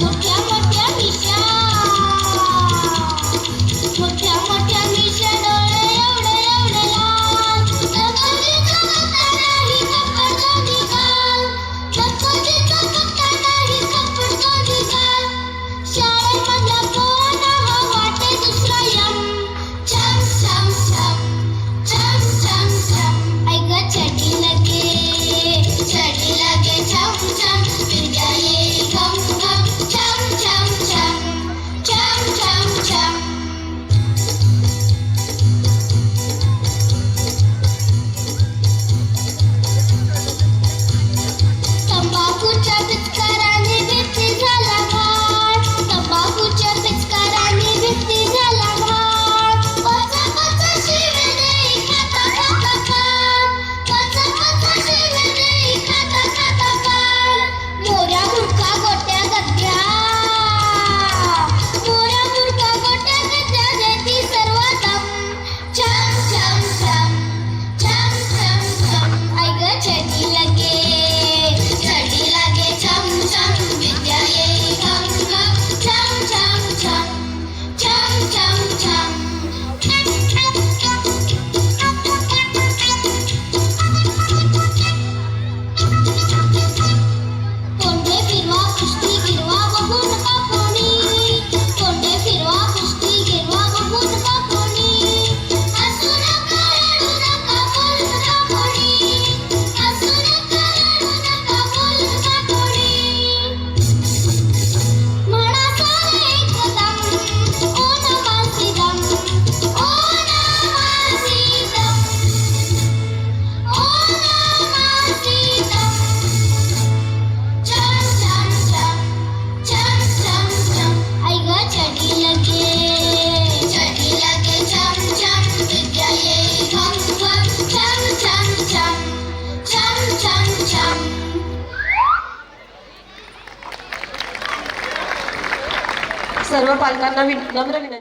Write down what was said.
मोठ्या मोठ्या मिशा, मोठ्या मोठ्या मिशा, डोळे एवढे एवढे लाल, चकोजीचा पत्ता नाही कपड कधी घाल, चकोजीचा पत्ता नाही कपड कधी घाल. शाळेमधल्या पोरांना हा वाटे दुसरा यम. छम छम छम, छम छम छम. आई गं चढी लगे छम छम, विद्या येई घम घम. छम छम छम, छम छम छम. तंबाखूच्या पिचकाराने भित्ती झाला घाण, तंबाखूच्या पिचकाराने भित्ती झाला घाण. कचा कचा शिव्या देई खाता खाता कान, कचा कचा शिव्या देई खाता खाता कान. मोऱ्या मुरका गोट्या गद्या, मोऱ्या मुरका गोट्या गद्या देती सर्व दम. छम छम छम, छम छम छम. आई गं चढी लगे छम छम, विद्या येई घम घम. छम छम छम, छम छम छम. तोंडे फिरवा कुस्ती गिरवा बघू नका कोणी, तोंडे फिरवा कुस्ती गिरवा बघू नका कोणी. हसू नका रडू नका बोलू नका कोणी, हसू नका रडू नका बोलू नका कोणी. म्हणा सारे एकदम, ओ नमासी दम, ओ नमासी दम, ओ नमासी दम. छम छम छम, छम छम छम. आई गं चढी लगे छम छम, विद्या येई घम घम. छम छम छम, छम छम छम. सर्व पालकांना नम्र विनंती.